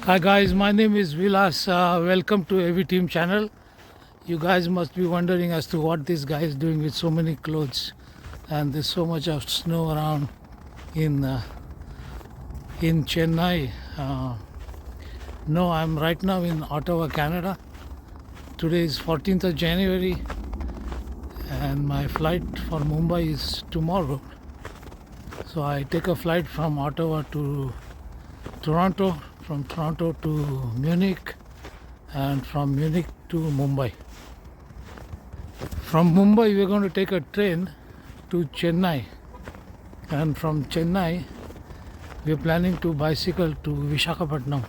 Hi guys, my name is Vilas. Welcome to Heavy Team channel. You guys must be wondering as to what this guy is doing with so many clothes, and there's so much of snow around in uh, in Chennai. No, I'm right now in Ottawa, Canada. Today is 14th of January, and my flight for Mumbai is tomorrow. So I take a flight from Ottawa to Toronto, from Toronto to Munich, and from Munich to Mumbai. From Mumbai we're going to take a train to Chennai, and from Chennai we're planning to bicycle to Visakhapatnam,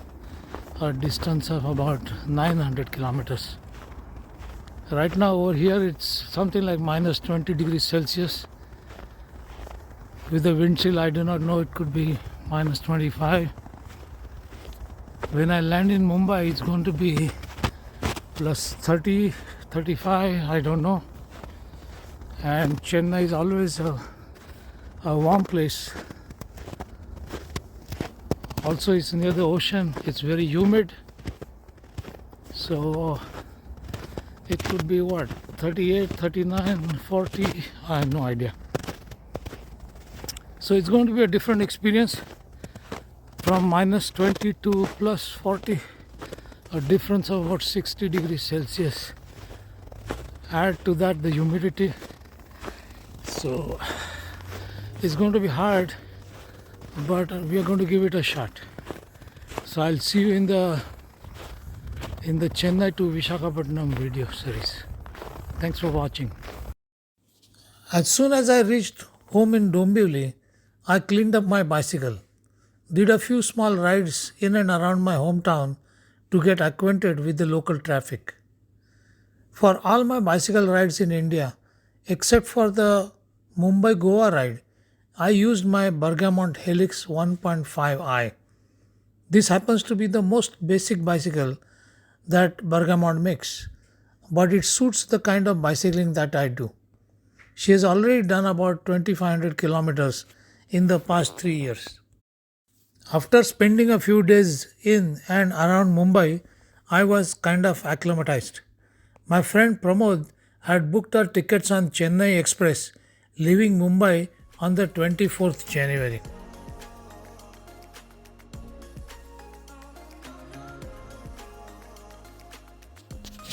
a distance of about 900 kilometers. Right now over here it's something like minus 20 degrees Celsius. With the wind chill I do not know, it could be minus 25. When I land in Mumbai, it's going to be plus 30, 35, I don't know. And Chennai is always a warm place. Also, it's near the ocean. It's very humid. So, it could be what? 38, 39, 40, I have no idea. So, it's going to be a different experience. From minus 20 to plus 40, a difference of about 60 degrees Celsius. Add to that the humidity, so it's going to be hard, but we are going to give it a shot. So I'll see you in the Chennai to Visakhapatnam video series. Thanks for watching. As soon as I reached home in Dombivli, I cleaned up my bicycle. Did a few small rides in and around my hometown to get acquainted with the local traffic. For all my bicycle rides in India, except for the Mumbai-Goa ride, I used my Bergamont Helix 1.5i. This happens to be the most basic bicycle that Bergamont makes, but it suits the kind of bicycling that I do. She has already done about 2500 kilometers in the past 3 years. After spending a few days in and around Mumbai, I was kind of acclimatized. My friend Pramod had booked our tickets on Chennai Express, leaving Mumbai on the 24th January.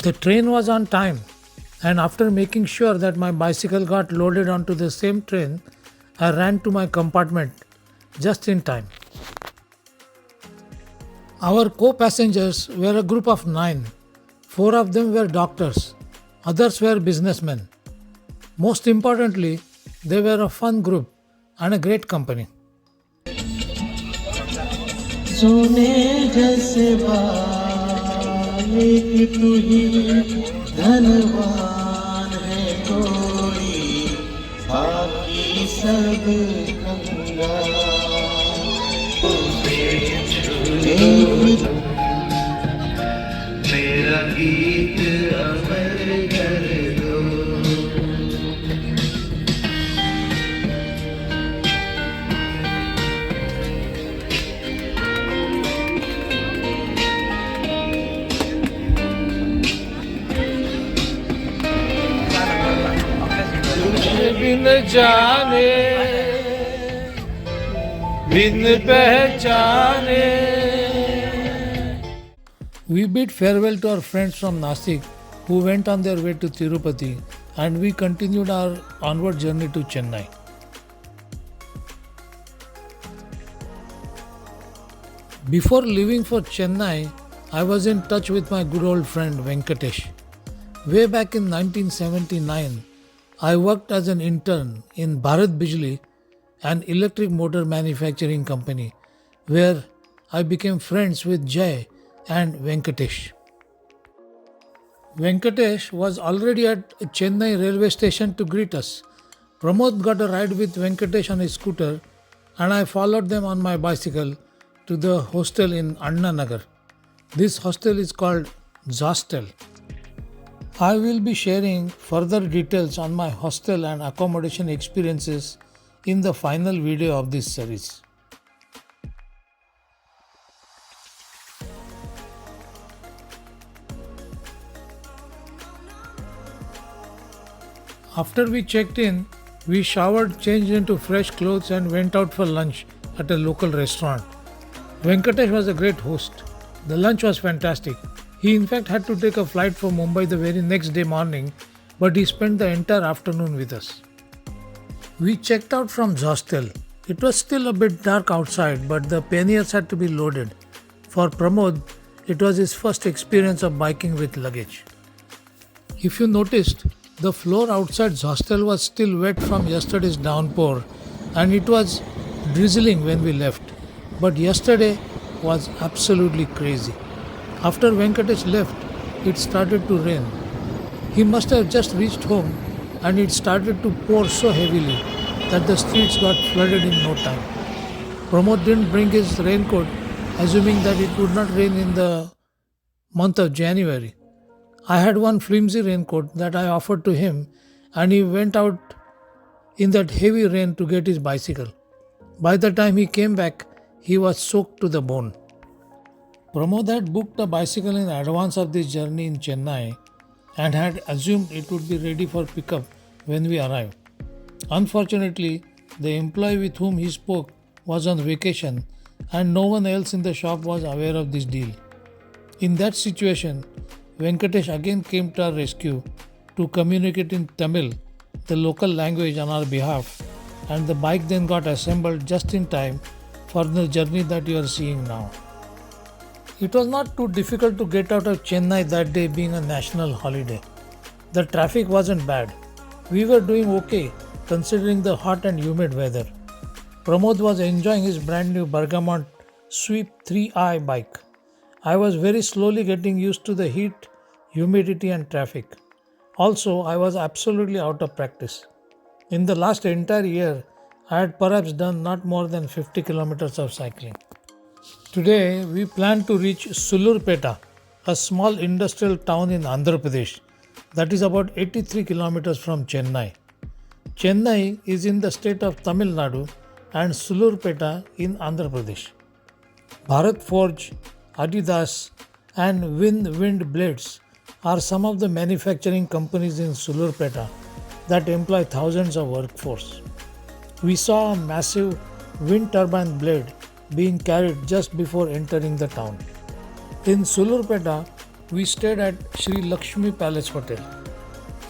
The train was on time, and after making sure that my bicycle got loaded onto the same train, I ran to my compartment just in time. Our co-passengers were a group of 9. 4 of them were doctors, others were businessmen. Most importantly, they were a fun group and a great company. सोने जैसे बालिक तू ही धनवान है कोई बाकी सब कंगाल मेरा गीत अमर कर दो तुझे बिन जाने बिन पहचाने. We bid farewell to our friends from Nasik who went on their way to Tirupati, and we continued our onward journey to Chennai. Before leaving for Chennai, I was in touch with my good old friend Venkatesh. Way back in 1979, I worked as an intern in Bharat Bijli, an electric motor manufacturing company, where I became friends with Jay and Venkatesh. Venkatesh was already at Chennai railway station to greet us. Pramod got a ride with Venkatesh on his scooter, and I followed them on my bicycle to the hostel in Anna Nagar. This hostel is called Zostel. I will be sharing further details on my hostel and accommodation experiences in the final video of this series. After we checked in, we showered, changed into fresh clothes, and went out for lunch at a local restaurant. Venkatesh was a great host. The lunch was fantastic. He, in fact, had to take a flight for Mumbai the very next day morning, but he spent the entire afternoon with us. We checked out from the hostel. It was still a bit dark outside, but the panniers had to be loaded. For Pramod, it was his first experience of biking with luggage. If you noticed, the floor outside the hostel was still wet from yesterday's downpour, and it was drizzling when we left. But yesterday was absolutely crazy. After Venkatesh left, it started to rain. He must have just reached home and it started to pour so heavily that the streets got flooded in no time. Pramod didn't bring his raincoat, assuming that it would not rain in the month of January. I had one flimsy raincoat that I offered to him, and he went out in that heavy rain to get his bicycle. By the time he came back, he was soaked to the bone. Pramod had booked a bicycle in advance of this journey in Chennai and had assumed it would be ready for pickup when we arrived. Unfortunately, the employee with whom he spoke was on vacation and no one else in the shop was aware of this deal. In that situation, Venkatesh again came to our rescue to communicate in Tamil, the local language, on our behalf, and the bike then got assembled just in time for the journey that you are seeing now. It was not too difficult to get out of Chennai that day, being a national holiday. The traffic wasn't bad. We were doing okay considering the hot and humid weather. Pramod was enjoying his brand new Bergamot Sweep 3i bike. I was very slowly getting used to the heat, humidity and traffic. Also, I was absolutely out of practice. In the last entire year, I had perhaps done not more than 50 kilometers of cycling. Today, we plan to reach Sullurupeta, a small industrial town in Andhra Pradesh that is about 83 kilometers from Chennai. Chennai is in the state of Tamil Nadu and Sullurupeta in Andhra Pradesh. Bharat Forge, Adidas and Wind Blades are some of the manufacturing companies in Sullurupeta that employ thousands of workforce. We saw a massive wind turbine blade being carried just before entering the town. In Sullurupeta, we stayed at Sri Lakshmi Palace Hotel.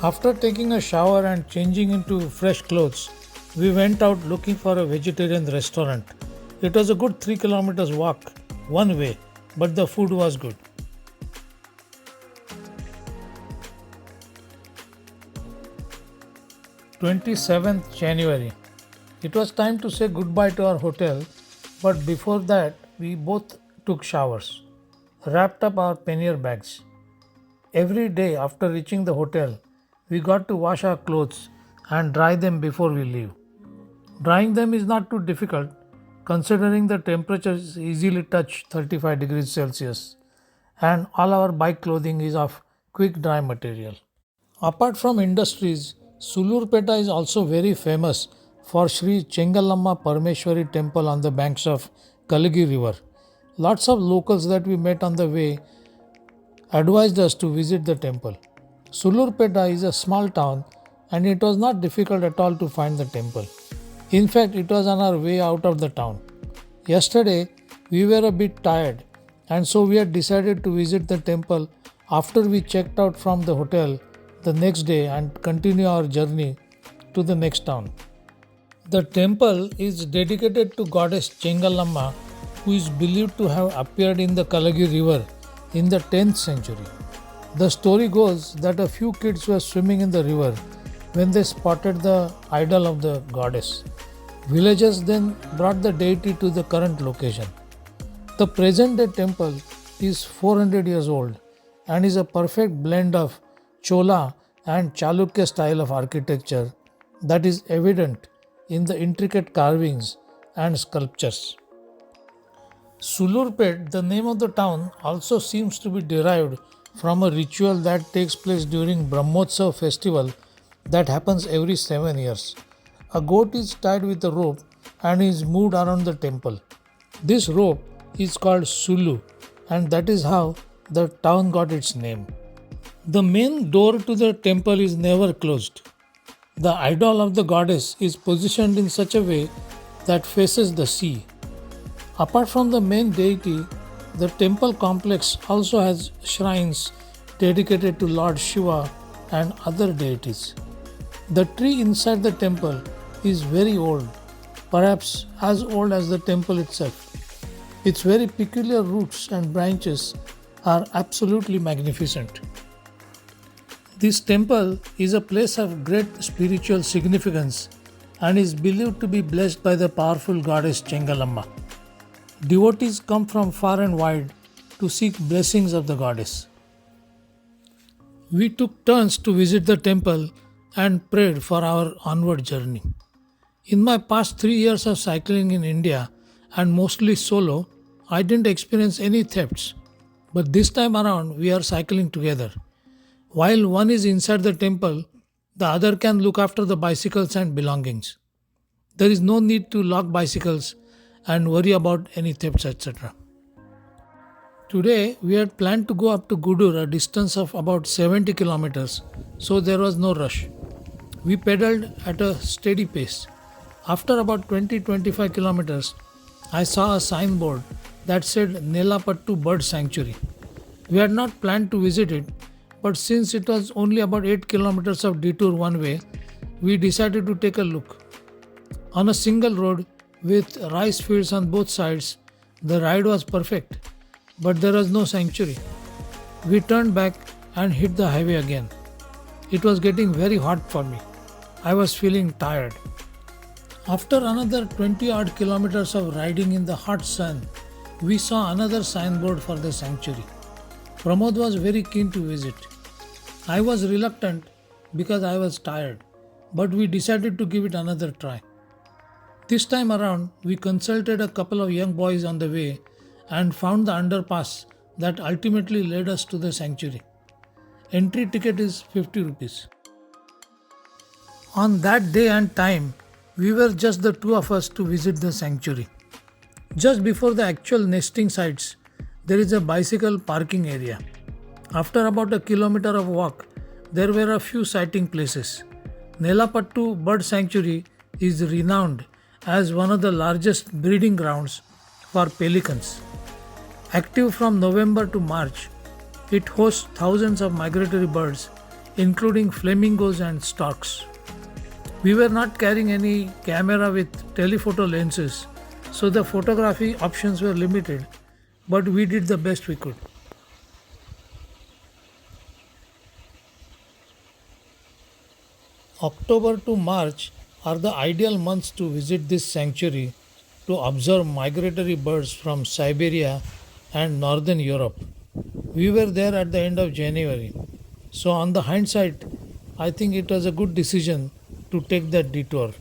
After taking a shower and changing into fresh clothes, we went out looking for a vegetarian restaurant. It was a good 3 kilometers walk one way, but the food was good. January 27th. It was time to say goodbye to our hotel, but before that, we both took showers, wrapped up our pannier bags. Every day after reaching the hotel, we got to wash our clothes and dry them before we leave. Drying them is not too difficult considering the temperatures easily touch 35 degrees Celsius and all our bike clothing is of quick dry material. Apart from industries, Sullurupeta is also very famous for Sri Chengalamma Parmeshwari temple on the banks of Kalagi river. Lots of locals that we met on the way advised us to visit the temple. Sullurupeta is a small town and it was not difficult at all to find the temple. In fact, it was on our way out of the town. Yesterday, we were a bit tired and so we had decided to visit the temple after we checked out from the hotel the next day and continue our journey to the next town. The temple is dedicated to goddess Chengalamma, who is believed to have appeared in the Kalagi river in the 10th century. The story goes that a few kids were swimming in the river when they spotted the idol of the goddess. Villagers then brought the deity to the current location. The present day temple is 400 years old and is a perfect blend of Chola and Chalukya style of architecture that is evident in the intricate carvings and sculptures. Sullurupet, the name of the town, also seems to be derived from a ritual that takes place during Brahmotsav festival that happens every 7 years. A goat is tied with a rope and is moved around the temple. This rope is called Sulu and that is how the town got its name. The main door to the temple is never closed. The idol of the goddess is positioned in such a way that faces the sea. Apart from the main deity, the temple complex also has shrines dedicated to Lord Shiva and other deities. The tree inside the temple is very old, perhaps as old as the temple itself. Its very peculiar roots and branches are absolutely magnificent. This temple is a place of great spiritual significance and is believed to be blessed by the powerful goddess Chengalamma. Devotees come from far and wide to seek blessings of the goddess. We took turns to visit the temple and prayed for our onward journey. In my past 3 years of cycling in India and mostly solo, I didn't experience any thefts. But this time around, we are cycling together. While one is inside the temple, the other can look after the bicycles and belongings. There is no need to lock bicycles and worry about any thefts, etc. Today, we had planned to go up to Gudur, a distance of about 70 kilometers, so there was no rush. We pedaled at a steady pace. After about 20-25 kilometers, I saw a signboard that said Nellapattu Bird Sanctuary. We had not planned to visit it, but since it was only about 8 kilometers of detour one way, we decided to take a look. On a single road with rice fields on both sides, the ride was perfect, but there was no sanctuary. We turned back and hit the highway again. It was getting very hot for me. I was feeling tired. After another 20 odd kilometers of riding in the hot sun, we saw another signboard for the sanctuary. Pramod was very keen to visit. I was reluctant because I was tired, but we decided to give it another try. This time around, we consulted a couple of young boys on the way and found the underpass that ultimately led us to the sanctuary. Entry ticket is 50 rupees. On that day and time, we were just the two of us to visit the sanctuary. Just before the actual nesting sites, there is a bicycle parking area. After about a kilometer of walk, there were a few sighting places. Nellapattu Bird Sanctuary is renowned as one of the largest breeding grounds for pelicans. Active from November to March, it hosts thousands of migratory birds, including flamingos and storks. We were not carrying any camera with telephoto lenses, so the photography options were limited, but we did the best we could. October to March are the ideal months to visit this sanctuary to observe migratory birds from Siberia and Northern Europe. We were there at the end of January, so on the hindsight, I think it was a good decision to take that detour.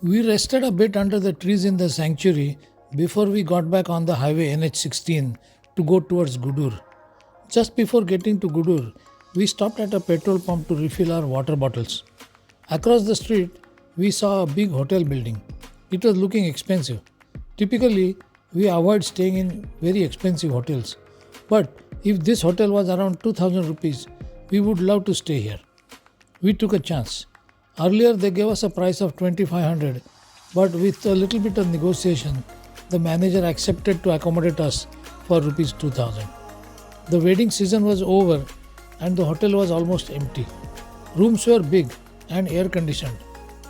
We rested a bit under the trees in the sanctuary before we got back on the highway NH16 to go towards Gudur. Just before getting to Gudur, we stopped at a petrol pump to refill our water bottles. Across the street, we saw a big hotel building. It was looking expensive. Typically, we avoid staying in very expensive hotels. But if this hotel was around 2000 rupees, we would love to stay here. We took a chance. Earlier they gave us a price of 2500, but with a little bit of negotiation, the manager accepted to accommodate us for rupees 2000. The wedding season was over and the hotel was almost empty. Rooms were big and air conditioned.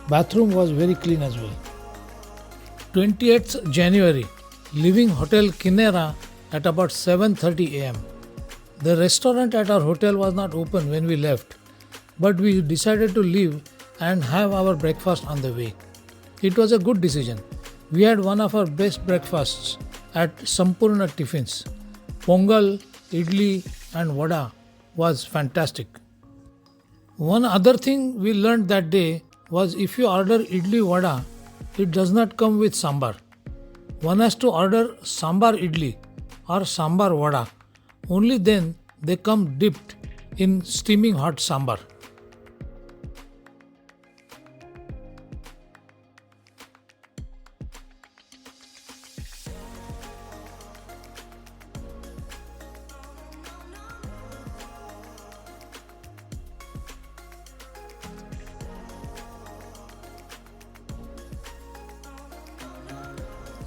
Bathroom was very clean as well. 28th January, leaving Hotel Kinera at about 7:30 am. The restaurant at our hotel was not open when we left, but we decided to leave and have our breakfast on the way. It was a good decision. We had one of our best breakfasts at Sampurna Tiffins. Pongal, idli and vada was fantastic. One other thing we learned that day was if you order idli vada, it does not come with sambar. One has to order sambar idli or sambar vada. Only then they come dipped in steaming hot sambar.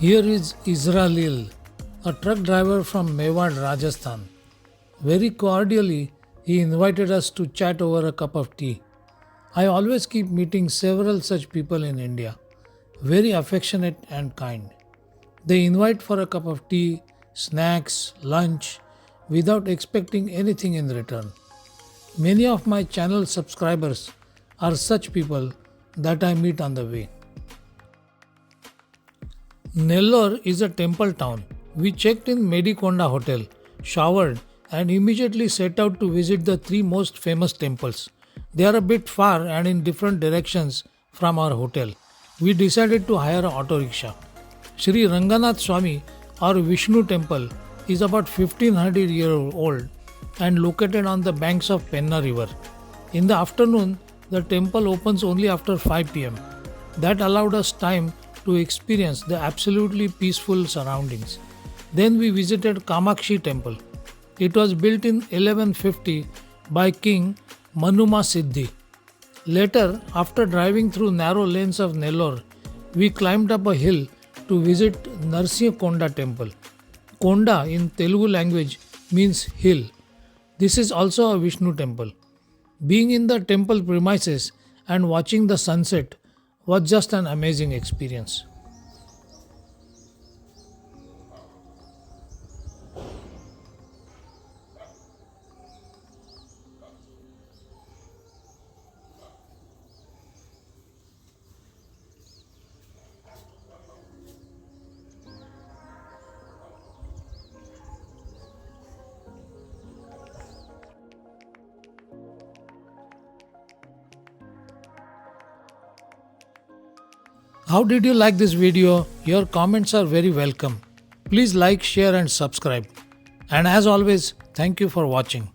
Here is Israel, a truck driver from Mewad, Rajasthan. Very cordially, he invited us to chat over a cup of tea. I always keep meeting several such people in India, very affectionate and kind. They invite for a cup of tea, snacks, lunch, without expecting anything in return. Many of my channel subscribers are such people that I meet on the way. Nellore is a temple town. We checked in Medikonda Hotel, showered, and immediately set out to visit the three most famous temples. They are a bit far and in different directions from our hotel. We decided to hire an auto rickshaw. Sri Ranganath Swami or Vishnu temple is about 1500 years old and located on the banks of Penna river. In the afternoon, the temple opens only after 5 pm. That allowed us time to experience the absolutely peaceful surroundings. Then we visited Kamakshi temple. It was built in 1150 by King Manuma Siddhi. Later, after driving through narrow lanes of Nellore, we climbed up a hill to visit Narsiya Konda temple. Konda in Telugu language means hill. This is also a Vishnu temple. Being in the temple premises and watching the sunset was just an amazing experience. How did you like this video? Your comments are very welcome. Please like, share and subscribe. And as always, thank you for watching.